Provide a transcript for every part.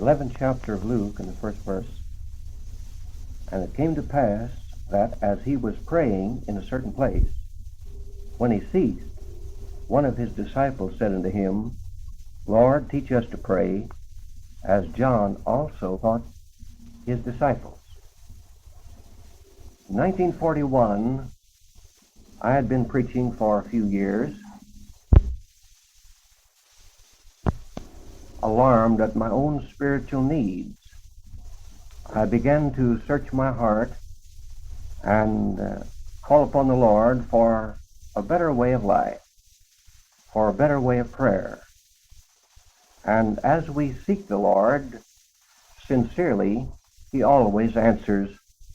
11th chapter of Luke in the first verse. And it came to pass that as he was praying in a certain place, when he ceased, one of his disciples said unto him, Lord, teach us to pray, as John also taught his disciples. In 1941, I had been preaching for a few years, alarmed at my own spiritual needs. I began to search my heart and call upon the Lord for a better way of life, for a better way of prayer. And as we seek the Lord sincerely, He always answers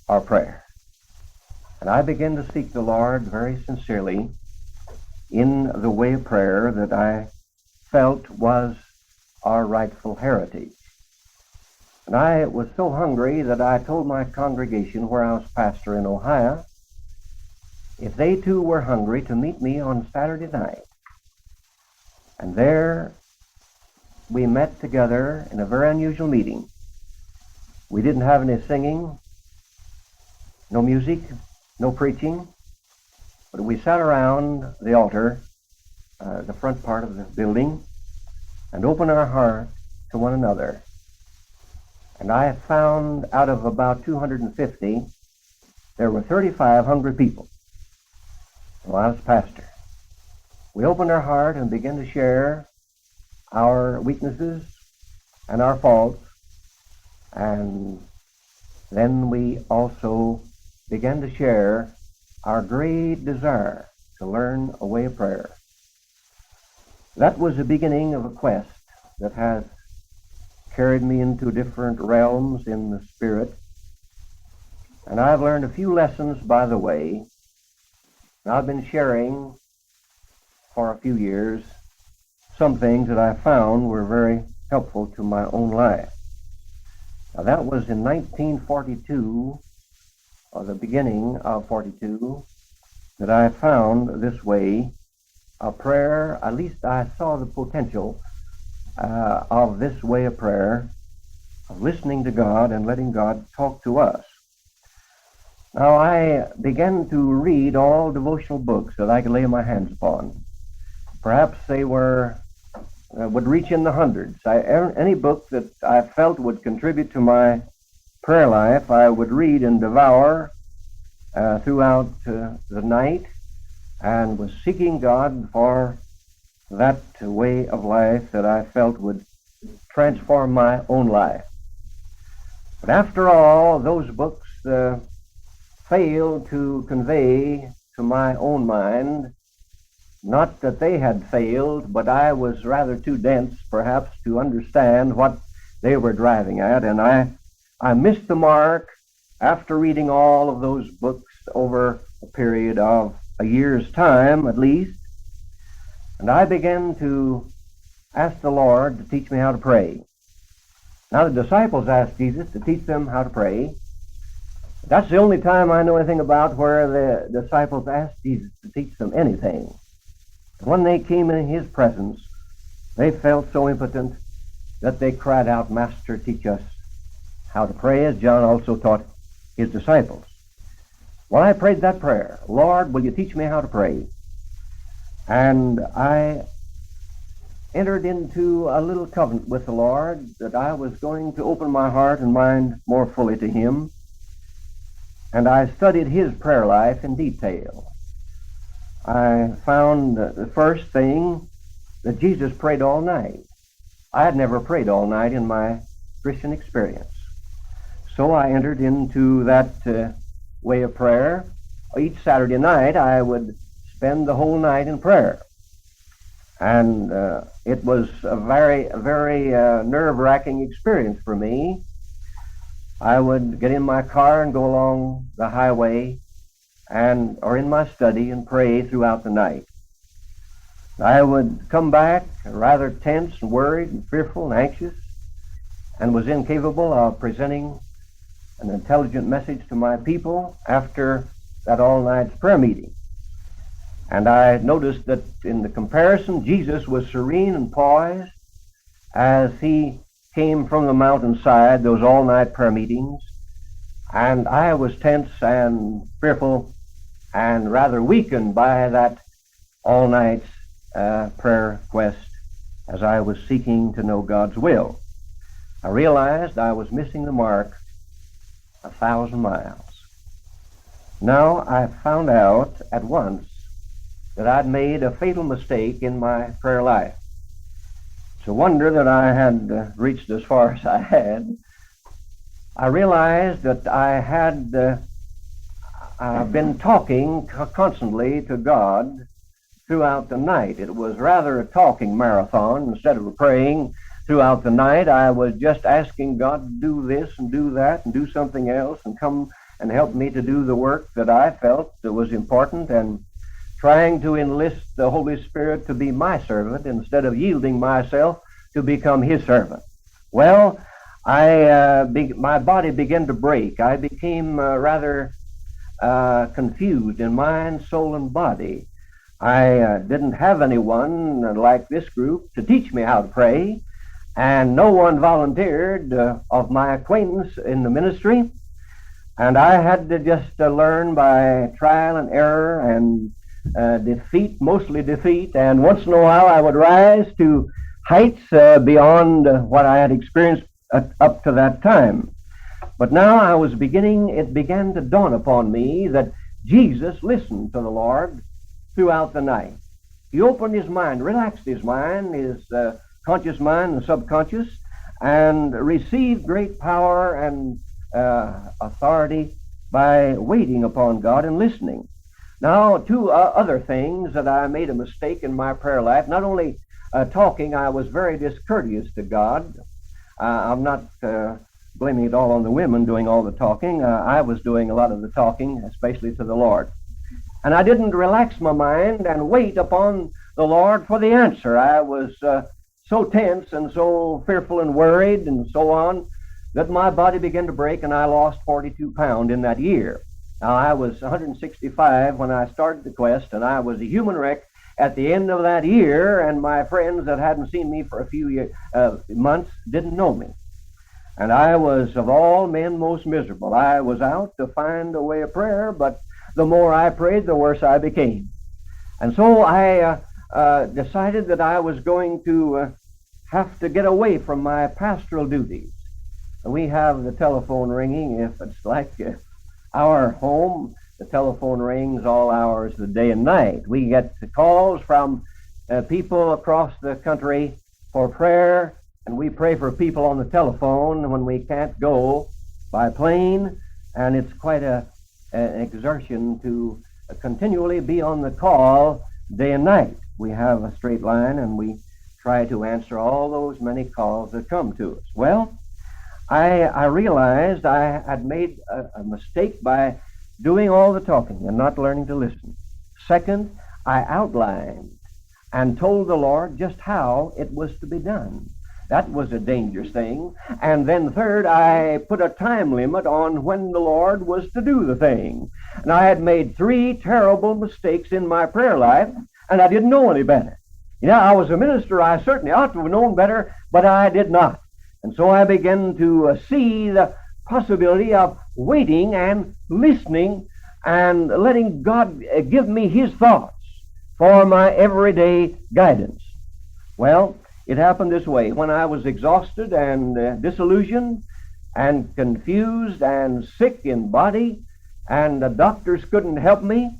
our prayer. And I began to seek the Lord very sincerely in the way of prayer that I felt was our rightful heritage. And I was so hungry that I told my congregation where I was pastor in Ohio, if they too were hungry, to meet me on Saturday night. And there we met together in a very unusual meeting. We didn't have any singing, no music, no preaching, but we sat around the altar, the front part of the building, and opened our heart to one another. And I found out of about 250, there were 35 hungry people while I was pastor. We opened our heart and began to share our weaknesses and our faults, and then we also began to share our great desire to learn a way of prayer. That was the beginning of a quest that has carried me into different realms in the Spirit. And I've learned a few lessons by the way. And I've been sharing for a few years some things that I found were very helpful to my own life. Now that was in 1942, or the beginning of 42, that I found this way of prayer. At least I saw the potential of this way of prayer, of listening to God and letting God talk to us. Now I began to read all devotional books that I could lay my hands upon. Perhaps they would reach in the hundreds. Any book that I felt would contribute to my prayer life, I would read and devour throughout the night, and was seeking God for that way of life that I felt would transform my own life. But after all, those books failed to convey to my own mind, not that they had failed, but I was rather too dense perhaps to understand what they were driving at, and I missed the mark after reading all of those books over a period of a year's time at least. And I began to ask the Lord to teach me how to pray. Now the disciples asked Jesus to teach them how to pray. That's the only time I know anything about where the disciples asked Jesus to teach them anything. When they came in His presence, they felt so impotent that they cried out, Master, teach us how to pray, as John also taught his disciples. Well, I prayed that prayer, Lord, will you teach me how to pray? And I entered into a little covenant with the Lord that I was going to open my heart and mind more fully to Him. And I studied His prayer life in detail. I found the first thing that Jesus prayed all night. I had never prayed all night in my Christian experience. So I entered into that way of prayer. Each Saturday night I would spend the whole night in prayer. And it was a very, very nerve-wracking experience for me. I would get in my car and go along the highway or in my study and pray throughout the night. I would come back rather tense and worried and fearful and anxious, and was incapable of presenting an intelligent message to my people after that all-night prayer meeting. And I noticed that in the comparison, Jesus was serene and poised as He came from the mountainside, those all-night prayer meetings, and I was tense and fearful and rather weakened by that all-night prayer quest as I was seeking to know God's will. I realized I was missing the mark 1,000 miles. Now I found out at once that I'd made a fatal mistake in my prayer life. It's a wonder that I had reached as far as I had. I realized that I had been talking constantly to God throughout the night. It was rather a talking marathon. Instead of praying throughout the night, I was just asking God to do this and do that and do something else and come and help me to do the work that I felt that was important, and trying to enlist the Holy Spirit to be my servant instead of yielding myself to become His servant. Well, my body began to break. I became rather confused in mind, soul, and body. I didn't have anyone like this group to teach me how to pray, and no one volunteered of my acquaintance in the ministry, and I had to just learn by trial and error and defeat, mostly defeat, and once in a while I would rise to heights beyond what I had experienced up to that time. But now it began to dawn upon me that Jesus listened to the Lord throughout the night. He opened his mind, relaxed his mind, his conscious mind and subconscious, and received great power and authority by waiting upon God and listening. Now, two other things that I made a mistake in my prayer life. Not only talking, I was very discourteous to God. I'm not blaming it all on the women doing all the talking. I was doing a lot of the talking, especially to the Lord. And I didn't relax my mind and wait upon the Lord for the answer. I was so tense and so fearful and worried and so on that my body began to break, and I lost 42 pounds in that year. Now, I was 165 when I started the quest, and I was a human wreck at the end of that year, and my friends that hadn't seen me for a few months didn't know me. And I was, of all men, most miserable. I was out to find a way of prayer, but the more I prayed, the worse I became. And so I decided that I was going to have to get away from my pastoral duties. We have the telephone ringing. If it's like our home, the telephone rings all hours of the day and night. We get calls from people across the country for prayer, and we pray for people on the telephone when we can't go by plane, and it's quite an exertion to continually be on the call day and night. We have a straight line, and we try to answer all those many calls that come to us. Well, I realized I had made a mistake by doing all the talking and not learning to listen. Second, I outlined and told the Lord just how it was to be done. That was a dangerous thing. And then third, I put a time limit on when the Lord was to do the thing. And I had made 3 terrible mistakes in my prayer life, and I didn't know any better. You know, I was a minister. I certainly ought to have known better, but I did not. And so I began to see the possibility of waiting and listening and letting God give me His thoughts for my everyday guidance. Well, it happened this way. When I was exhausted and disillusioned and confused and sick in body, and the doctors couldn't help me,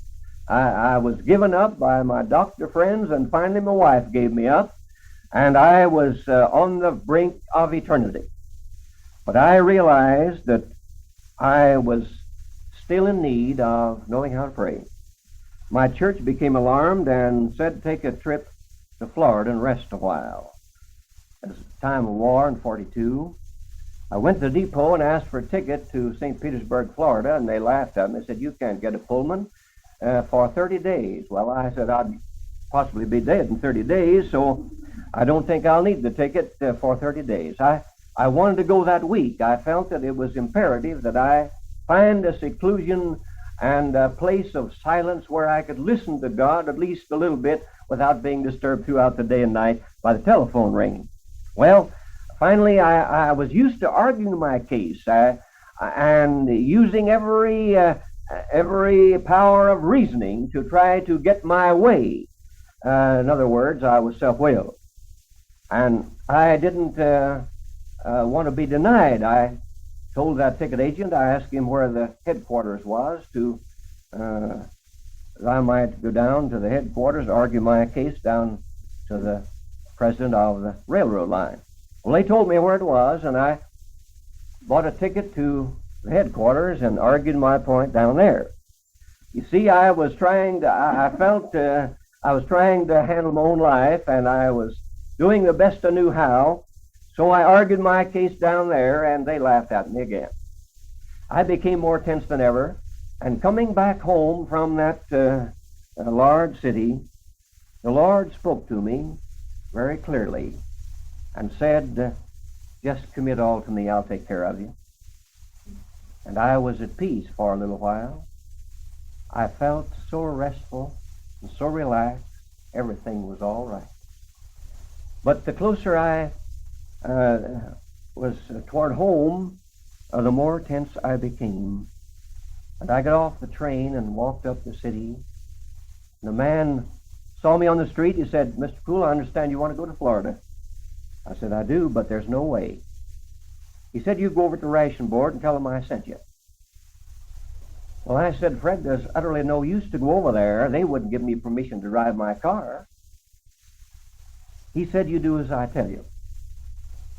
I was given up by my doctor friends, and finally my wife gave me up, and I was on the brink of eternity. But I realized that I was still in need of knowing how to pray. My church became alarmed and said take a trip to Florida and rest a while. It was a time of war in 42. I went to the depot and asked for a ticket to St. Petersburg, Florida, and they laughed at me. They said, you can't get a Pullman for 30 days. Well, I said I'd possibly be dead in 30 days, so I don't think I'll need the ticket for 30 days. I wanted to go that week. I felt that it was imperative that I find a seclusion and a place of silence where I could listen to God at least a little bit without being disturbed throughout the day and night by the telephone ringing. Well, Finally, I was used to arguing my case and using every power of reasoning to try to get my way. In other words, I was self-willed. And I didn't want to be denied. I told that ticket agent, I asked him where the headquarters was that I might go down to the headquarters, argue my case down to the president of the railroad line. Well, they told me where it was, and I bought a ticket to the headquarters and argued my point down there. You see, I felt I was trying to handle my own life, and I was doing the best I knew how, so I argued my case down there, and they laughed at me again. I became more tense than ever, and coming back home from that large city, the Lord spoke to me very clearly and said, just commit all to me, I'll take care of you. And I was at peace for a little while. I felt so restful and so relaxed, everything was all right. But the closer I was toward home, the more tense I became. And I got off the train and walked up the city. And the man saw me on the street. He said, Mr. Poole, I understand you want to go to Florida. I said, I do, but there's no way. He said, you go over to the ration board and tell them I sent you. Well, I said, Fred, there's utterly no use to go over there. They wouldn't give me permission to drive my car. He said, you do as I tell you.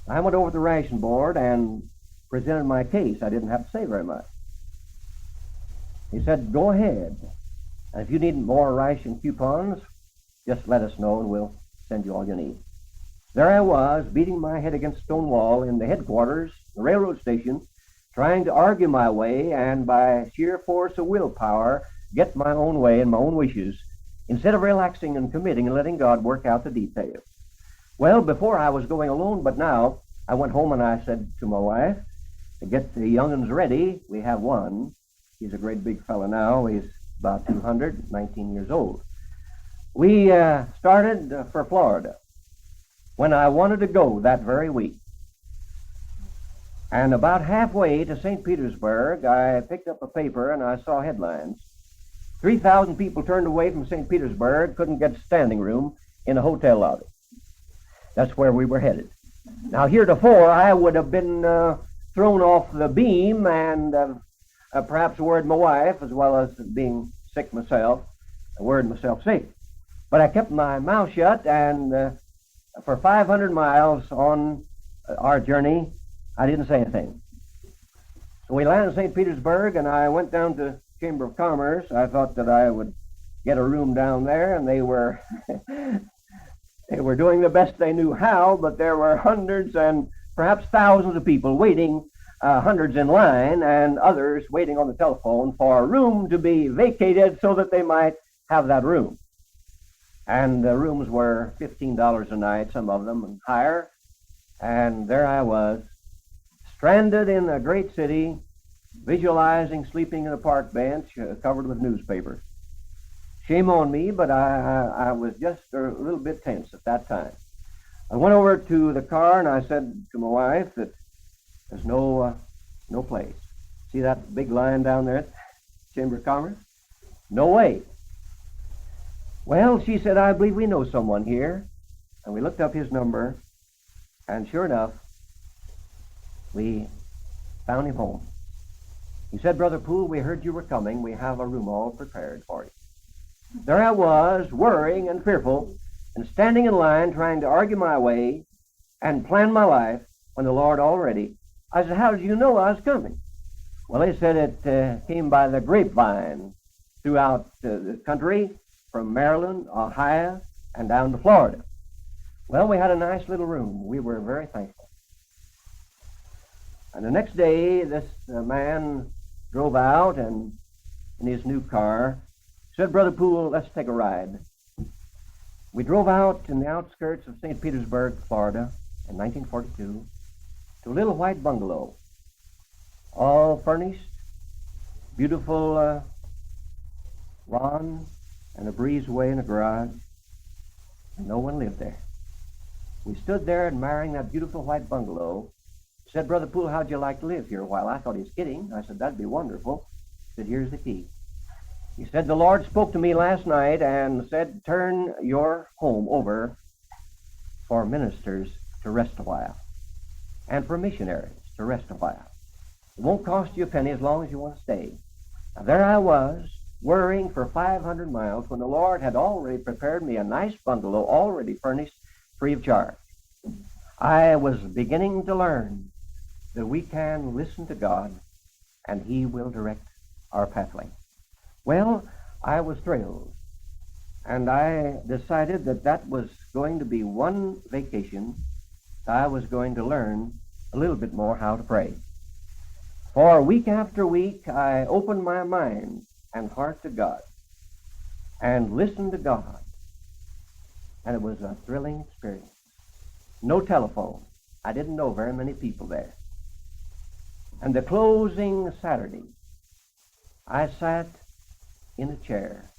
I went over to the ration board and presented my case. I didn't have to say very much. He said, go ahead. And if you need more ration coupons, just let us know and we'll send you all you need. There I was, beating my head against a stone wall in the headquarters, the railroad station, trying to argue my way and by sheer force of willpower get my own way and my own wishes, instead of relaxing and committing and letting God work out the details. Well, before I was going alone, but now I went home and I said to my wife, to get the young'uns ready, we have one. He's a great big fella now. He's about 19 years old. We started for Florida when I wanted to go that very week. And about halfway to St. Petersburg, I picked up a paper and I saw headlines. 3,000 people turned away from St. Petersburg, couldn't get standing room in a hotel lobby. That's where we were headed. Now, heretofore, I would have been thrown off the beam and perhaps worried my wife, as well as being sick myself, worried myself sick. But I kept my mouth shut, and for 500 miles on our journey, I didn't say anything. So we landed in St. Petersburg, and I went down to Chamber of Commerce. I thought that I would get a room down there, and they were they were doing the best they knew how, but there were hundreds and perhaps thousands of people waiting, hundreds in line, and others waiting on the telephone for a room to be vacated so that they might have that room. And the rooms were $15 a night, some of them, and higher. And there I was, stranded in a great city, visualizing sleeping in a park bench covered with newspapers. Shame on me, but I was just a little bit tense at that time. I went over to the car and I said to my wife that there's no place. See that big line down there at Chamber of Commerce? No way. Well, she said, I believe we know someone here. And we looked up his number, and sure enough, we found him home. He said, Brother Poole, we heard you were coming. We have a room all prepared for you. There I was, worrying and fearful, and standing in line trying to argue my way and plan my life when the Lord already. I said, how did you know I was coming? Well, they said it came by the grapevine throughout the country, from Maryland, Ohio, and down to Florida. Well, we had a nice little room. We were very thankful. And the next day, this man drove out and in his new car said, Brother Poole, let's take a ride. We drove out in the outskirts of St. Petersburg, Florida, in 1942, to a little white bungalow, all furnished, beautiful lawn, and a breezeway in a garage. No one lived there. We stood there admiring that beautiful white bungalow. He said, Brother Poole, how'd you like to live here a while? I thought he was kidding. I said, that'd be wonderful. He said, here's the key. He said, the Lord spoke to me last night and said, turn your home over for ministers to rest a while and for missionaries to rest a while. It won't cost you a penny as long as you want to stay. Now, there I was, worrying for 500 miles when the Lord had already prepared me a nice bungalow, already furnished, free of charge. I was beginning to learn that we can listen to God and He will direct our pathway. Well, I was thrilled, and I decided that that was going to be one vacation. I was going to learn a little bit more how to pray. For week after week, I opened my mind and heart to God and listened to God, and it was a thrilling experience. No telephone. I didn't know very many people there. And the closing Saturday, I sat in a chair.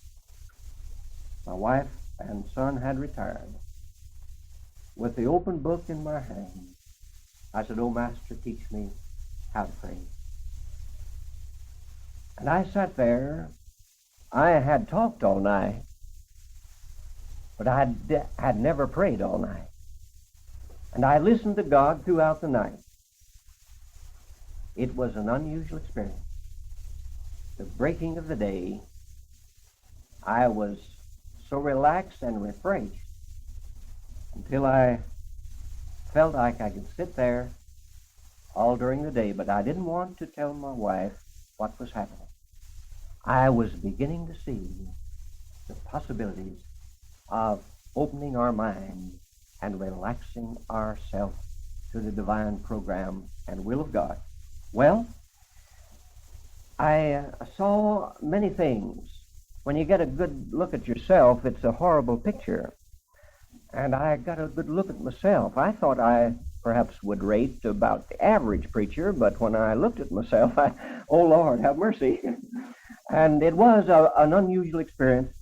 My wife and son had retired. With the open book in my hand, I said, "Oh, Master, teach me how to pray." And I sat there. I had talked all night, but I had never prayed all night. And I listened to God throughout the night. It was an unusual experience. The breaking of the day, I was so relaxed and refreshed until I felt like I could sit there all during the day, but I didn't want to tell my wife what was happening. I was beginning to see the possibilities of opening our mind and relaxing ourselves to the divine program and will of God. Well, I saw many things. When you get a good look at yourself, it's a horrible picture. And I got a good look at myself. I thought I perhaps would rate about the average preacher, but when I looked at myself, oh Lord, have mercy. And it was an unusual experience.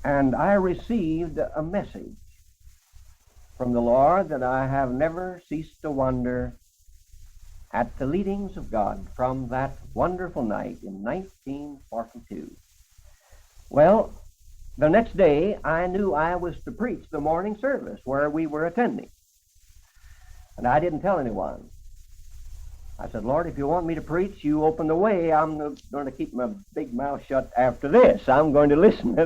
And I received a message from the Lord that I have never ceased to wonder at the leadings of God from that wonderful night in 1942. Well, the next day I knew I was to preach the morning service where we were attending. And I didn't tell anyone. I said, Lord, if you want me to preach, you open the way. I'm going to keep my big mouth shut after this. I'm going to listen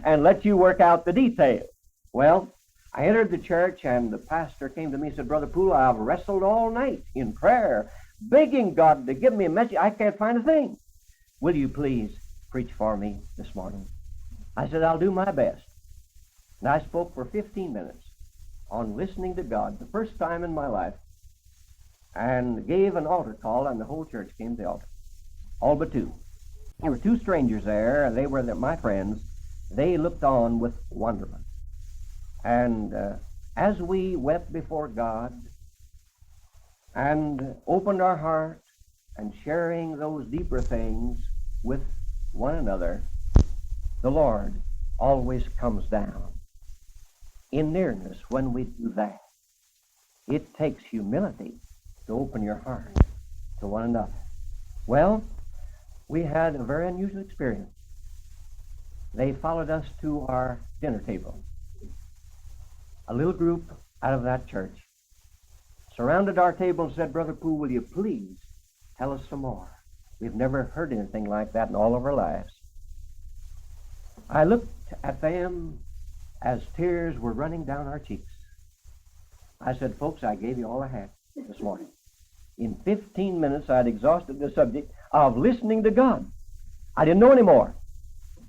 and let you work out the details. Well, I entered the church, and the pastor came to me and said, Brother Poole, I've wrestled all night in prayer, begging God to give me a message. I can't find a thing. Will you please preach for me this morning? I said, I'll do my best. And I spoke for 15 minutes on listening to God, the first time in my life, and gave an altar call, and the whole church came to the altar. All but two. There were two strangers there. They were my friends. They looked on with wonderment. And as we wept before God and opened our heart and sharing those deeper things with one another, the Lord always comes down in nearness when we do that. It takes humility to open your heart to one another. Well, we had a very unusual experience. They followed us to our dinner table. A little group out of that church surrounded our table and said, Brother Poole, will you please tell us some more? We've never heard anything like that in all of our lives. I looked at them as tears were running down our cheeks. I said, folks, I gave you all I had this morning. In 15 minutes, I'd exhausted the subject of listening to God. I didn't know any more,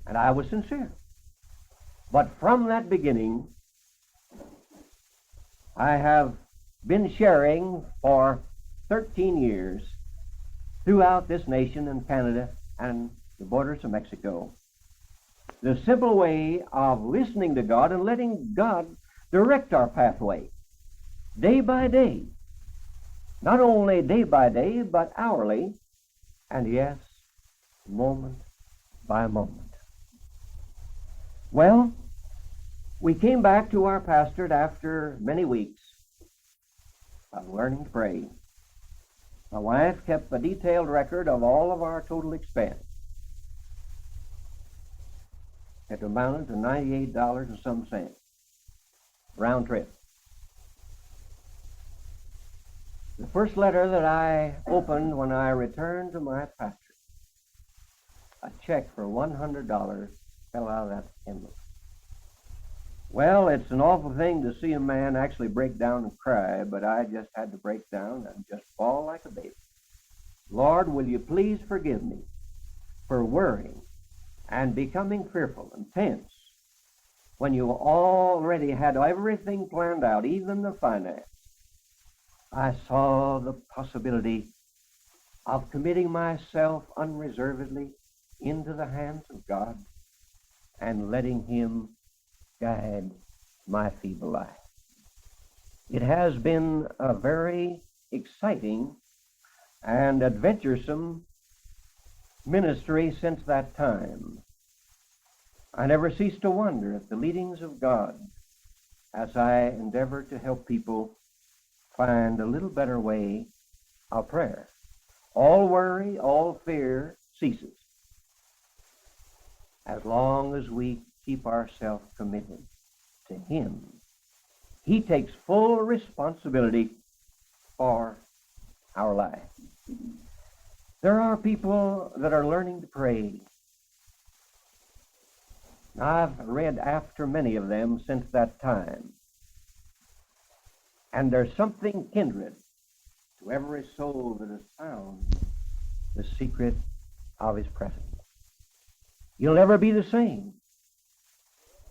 and I was sincere. But from that beginning, I have been sharing for 13 years throughout this nation and Canada and the borders of Mexico the simple way of listening to God and letting God direct our pathway day by day. Not only day by day, but hourly, and yes, moment by moment. Well, We came back to our pastorate after many weeks of learning to pray. My wife kept a detailed record of all of our total expense. It amounted to $98 and some cents, round trip. The first letter that I opened when I returned to my pastorate, a check for $100 fell out of that envelope. Well, it's an awful thing to see a man actually break down and cry, but I just had to break down and just fall like a baby. Lord, will you please forgive me for worrying and becoming fearful and tense when you already had everything planned out, even the finance. I saw the possibility of committing myself unreservedly into the hands of God and letting Him guide my feeble life. It has been a very exciting and adventuresome ministry since that time. I never cease to wonder at the leadings of God as I endeavor to help people find a little better way of prayer. All worry, all fear ceases as long as we keep ourselves committed to Him. He takes full responsibility for our life. There are people that are learning to pray. I've read after many of them since that time. And there's something kindred to every soul that has found the secret of His presence. You'll never be the same,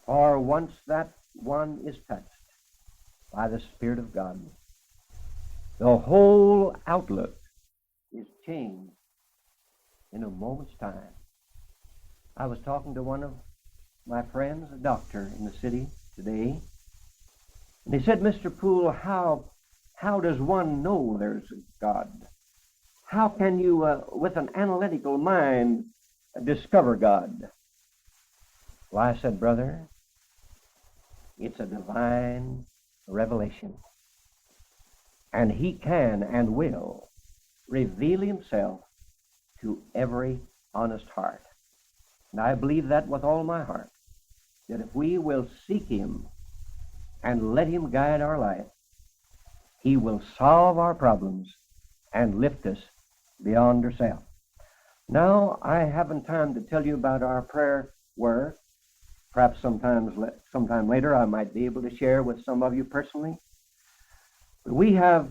for once that one is touched by the Spirit of God, the whole outlook is changed in a moment's time. I was talking to one of my friends, a doctor in the city today, and he said, Mr. Poole, how does one know there's a God? How can you, with an analytical mind, discover God? Well, I said, brother, it's a divine revelation. And He can and will reveal Himself to every honest heart. And I believe that with all my heart, that if we will seek Him and let Him guide our life, He will solve our problems and lift us beyond ourselves. Now, I haven't time to tell you about our prayer work. Perhaps sometime later I might be able to share with some of you personally. But we have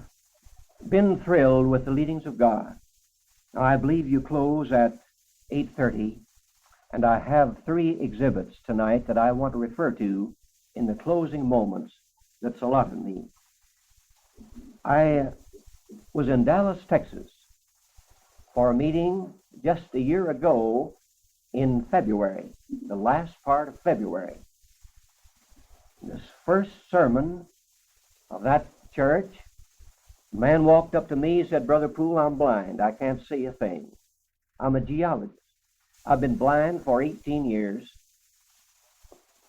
been thrilled with the leadings of God. Now, I believe you close at 8:30, and I have 3 exhibits tonight that I want to refer to in the closing moments that's allotted me. I was in Dallas, Texas, for a meeting just a year ago in February, the last part of February. This first sermon of that church, a man walked up to me and said, Brother Poole, I'm blind. I can't see a thing. I'm a geologist. I've been blind for 18 years.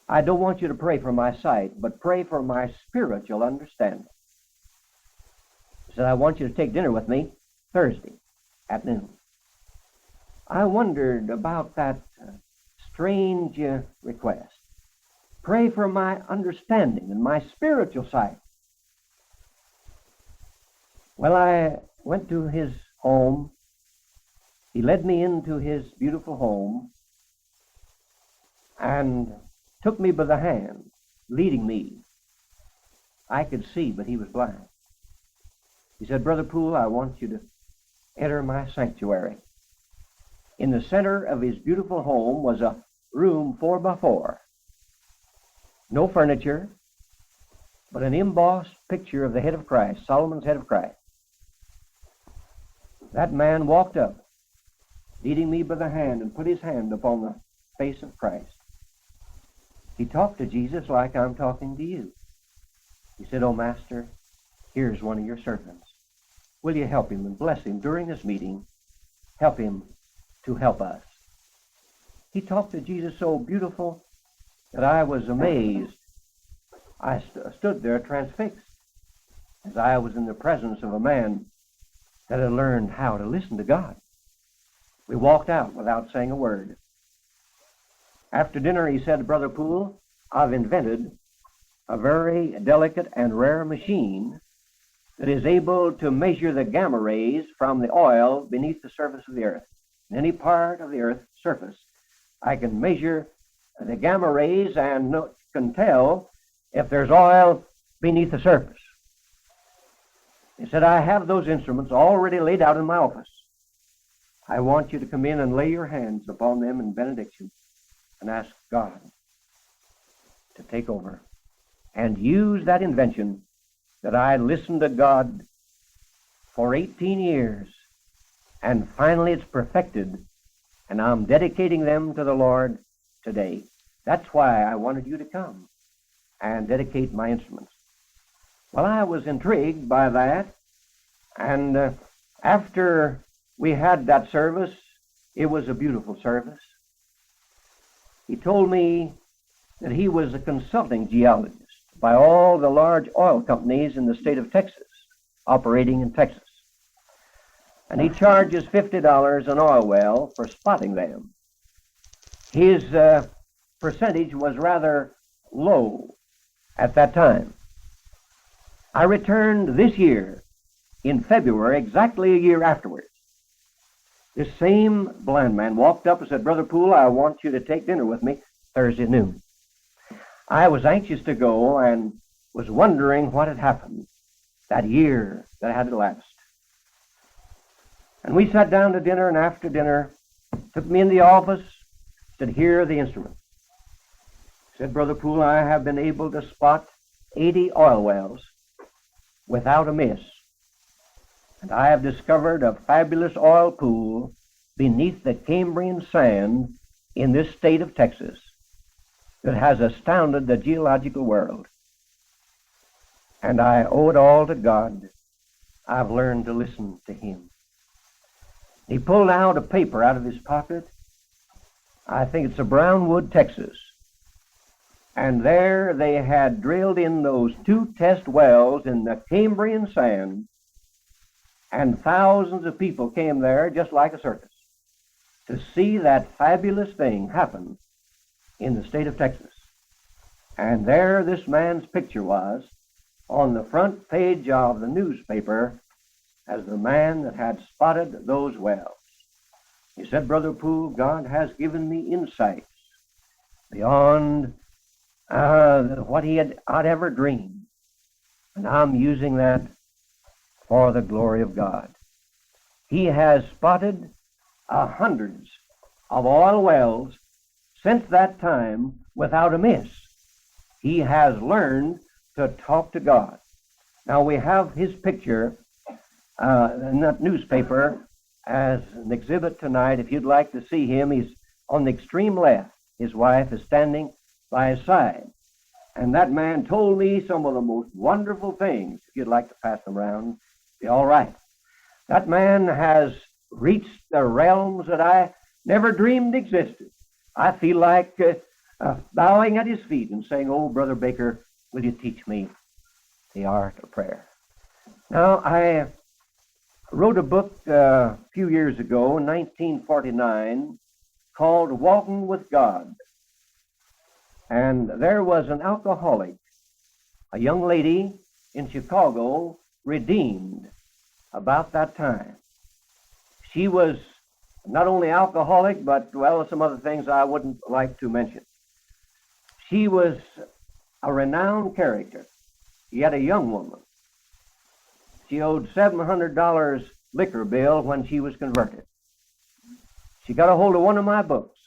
I don't want you to pray for my sight, but pray for my spiritual understanding. He said, I want you to take dinner with me Thursday at noon. I wondered about that strange request. Pray for my understanding and my spiritual sight. Well, I went to his home. He led me into his beautiful home and took me by the hand, leading me. I could see, but he was blind. He said, Brother Poole, I want you to enter my sanctuary. In the center of his beautiful home was a room 4x4. No furniture, but an embossed picture of the head of Christ, Solomon's head of Christ. That man walked up, leading me by the hand, and put his hand upon the face of Christ. He talked to Jesus like I'm talking to you. He said, Oh, Master, here's one of your servants. Will you help him and bless him during this meeting? Help him to help us. He talked to Jesus so beautiful that I was amazed I stood there transfixed as I was in the presence of a man that had learned how to listen to God. We walked out without saying a word. After dinner, he said, Brother Poole, I've invented a very delicate and rare machine that is able to measure the gamma rays from the oil beneath the surface of the earth. In any part of the earth's surface, I can measure the gamma rays and can tell if there's oil beneath the surface. He said, I have those instruments already laid out in my office. I want you to come in and lay your hands upon them in benediction and ask God to take over and use that invention that I listened to God for 18 years, and finally it's perfected, and I'm dedicating them to the Lord today. That's why I wanted you to come and dedicate my instruments. Well, I was intrigued by that, and after we had that service, it was a beautiful service. He told me that he was a consulting geologist by all the large oil companies in the state of Texas, operating in Texas. And he charges $50 an oil well for spotting them. His percentage was rather low at that time. I returned this year in February, exactly a year afterwards. This same blind man walked up and said, Brother Poole, I want you to take dinner with me Thursday noon. I was anxious to go and was wondering what had happened that year that had elapsed. And we sat down to dinner, and after dinner, took me in the office, said, here are the instruments. Said, Brother Poole, I have been able to spot 80 oil wells without a miss. And I have discovered a fabulous oil pool beneath the Cambrian sand in this state of Texas that has astounded the geological world. And I owe it all to God. I've learned to listen to him. He pulled out a paper out of his pocket. I think it's a Brownwood, Texas. And there they had drilled in those 2 test wells in the Cambrian sand, and thousands of people came there just like a circus to see that fabulous thing happen in the state of Texas. And there this man's picture was on the front page of the newspaper as the man that had spotted those wells. He said, Brother Poole, God has given me insights beyond what I'd ever dreamed. And I'm using that for the glory of God. He has spotted hundreds of oil wells since that time without a miss. He has learned to talk to God. Now we have his picture in that newspaper as an exhibit tonight. If you'd like to see him, he's on the extreme left. His wife is standing by his side. And that man told me some of the most wonderful things. If you'd like to pass them around, be all right. That man has reached the realms that I never dreamed existed. I feel like bowing at his feet and saying, oh, Brother Baker, will you teach me the art of prayer? Now, I wrote a book a few years ago, in 1949, called Walking with God. And there was an alcoholic, a young lady in Chicago, redeemed about that time. She was not only alcoholic, but, well, some other things I wouldn't like to mention. She was a renowned character, yet a young woman. She owed $700 liquor bill when she was converted. She got a hold of one of my books,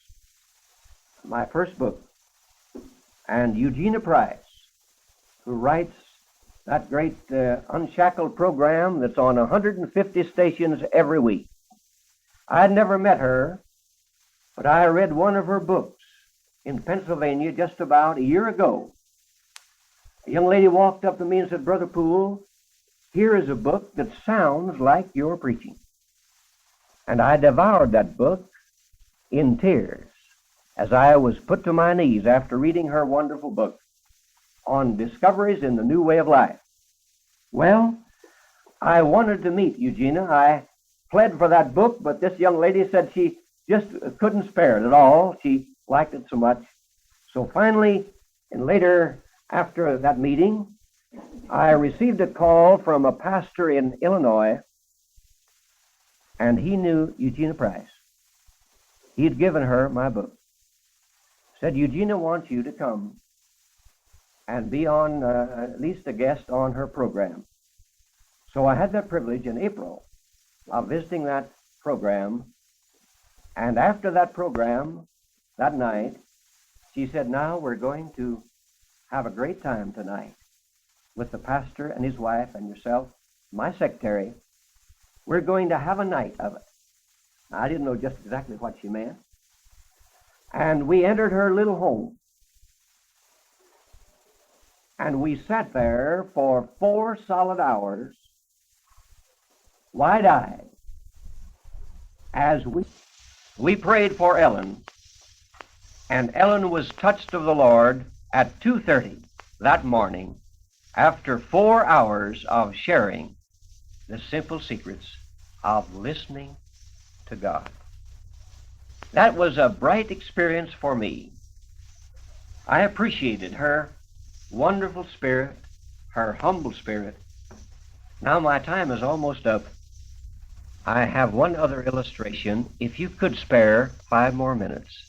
my first book, and Eugenia Price, who writes that great Unshackled program that's on 150 stations every week. I had never met her, but I read one of her books in Pennsylvania just about a year ago. A young lady walked up to me and said, Brother Poole, here is a book that sounds like your preaching. And I devoured that book in tears as I was put to my knees after reading her wonderful book on discoveries in the new way of life. Well, I wanted to meet Eugenia. I pled for that book, but this young lady said she just couldn't spare it at all. She liked it so much. So finally, and later after that meeting, I received a call from a pastor in Illinois, and he knew Eugenia Price. He had given her my book. Said, Eugenia wants you to come and be on at least a guest on her program. So I had that privilege in April of visiting that program, and after that program, that night, she said, now we're going to have a great time tonight with the pastor and his wife and yourself, my secretary. We're going to have a night of it. Now, I didn't know just exactly what she meant. And we entered her little home. And we sat there for 4 solid hours, wide-eyed, as we prayed for Ellen. And Ellen was touched of the Lord at 2:30 that morning, after 4 hours of sharing the simple secrets of listening to God. That was a bright experience for me. I appreciated her wonderful spirit, her humble spirit. Now my time is almost up. I have one other illustration. If you could spare 5 more minutes,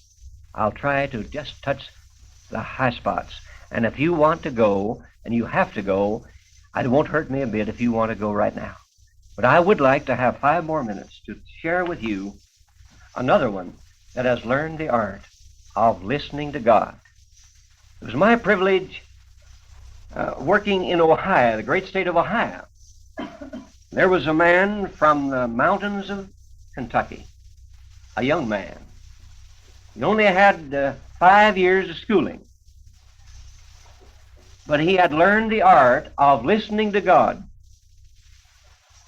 I'll try to just touch the high spots. And if you want to go, and you have to go, it won't hurt me a bit if you want to go right now. But I would like to have 5 more minutes to share with you another one that has learned the art of listening to God. It was my privilege working in Ohio, the great state of Ohio. There was a man from the mountains of Kentucky, a young man. He only had 5 years of schooling. But he had learned the art of listening to God.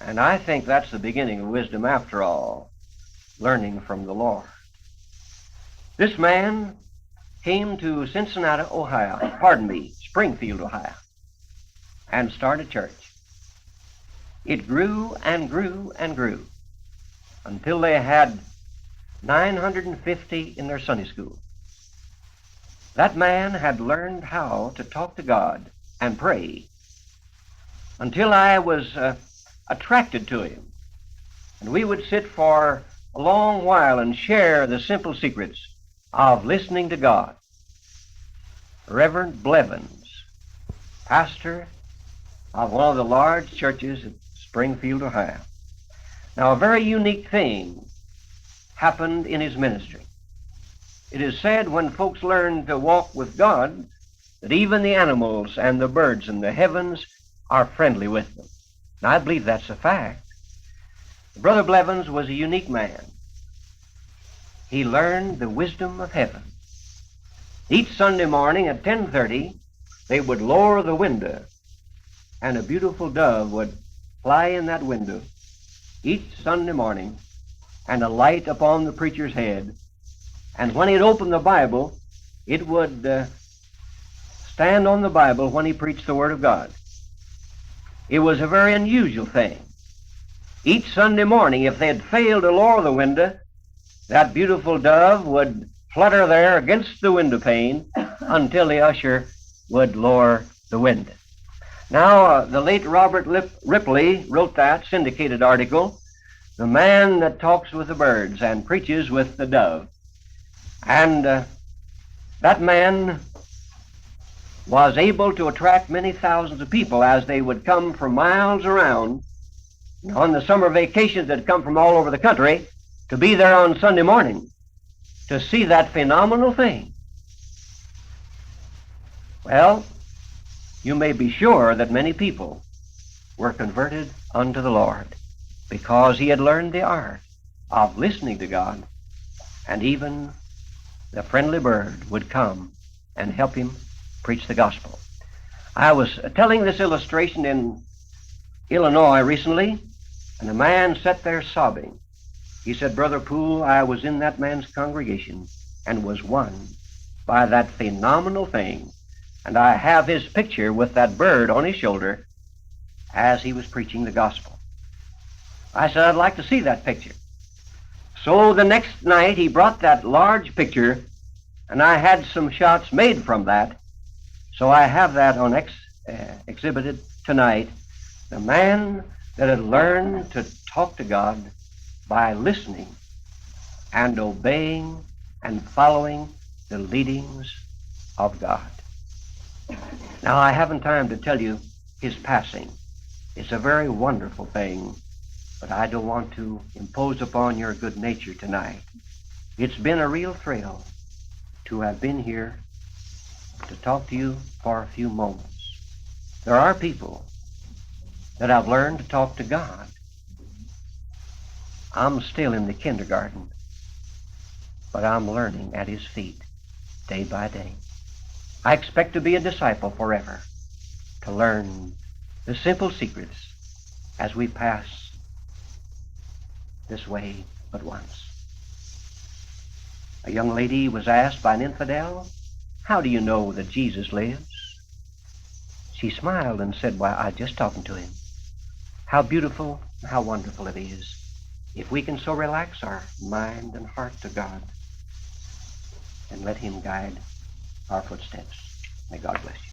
And I think that's the beginning of wisdom after all, learning from the Lord. This man came to Cincinnati, Ohio, Springfield, Ohio, and started church. It grew and grew and grew until they had 950 in their Sunday school. That man had learned how to talk to God and pray until I was attracted to him. And we would sit for a long while and share the simple secrets of listening to God. Reverend Blevins, pastor of one of the large churches at Springfield, Ohio. Now, a very unique thing happened in his ministry. It is said when folks learn to walk with God, that even the animals and the birds in the heavens are friendly with them. Now, I believe that's a fact. Brother Blevins was a unique man. He learned the wisdom of heaven. Each Sunday morning at 10:30, they would lower the window, and a beautiful dove would fly in that window each Sunday morning, and alight upon the preacher's head. And when he'd open the Bible, it would stand on the Bible when he preached the Word of God. It was a very unusual thing. Each Sunday morning, if they had failed to lower the window, that beautiful dove would flutter there against the window pane until the usher would lower the window. Now, the late Robert Ripley wrote that syndicated article, The Man That Talks with the Birds and Preaches with the Dove. And that man was able to attract many thousands of people as they would come from miles around on the summer vacations that come from all over the country to be there on Sunday morning to see that phenomenal thing. Well, you may be sure that many people were converted unto the Lord because he had learned the art of listening to God, and even the friendly bird would come and help him preach the gospel. I was telling this illustration in Illinois recently, and a man sat there sobbing. He said, Brother Poole, I was in that man's congregation and was won by that phenomenal thing And I have his picture with that bird on his shoulder as he was preaching the gospel. I said, I'd like to see that picture. So the next night he brought that large picture, and I had some shots made from that. So I have that on exhibited tonight. The man that had learned to talk to God by listening and obeying and following the leadings of God. Now, I haven't time to tell you his passing. It's a very wonderful thing, but I don't want to impose upon your good nature tonight. It's been a real thrill to have been here to talk to you for a few moments. There are people that have learned to talk to God. I'm still in the kindergarten, but I'm learning at his feet day by day. I expect to be a disciple forever, to learn the simple secrets as we pass this way but once. A young lady was asked by an infidel, "How do you know that Jesus lives?" She smiled and said, "Why, I'm just talking to him." How beautiful, how wonderful it is if we can so relax our mind and heart to God and let him guide our footsteps. May God bless you.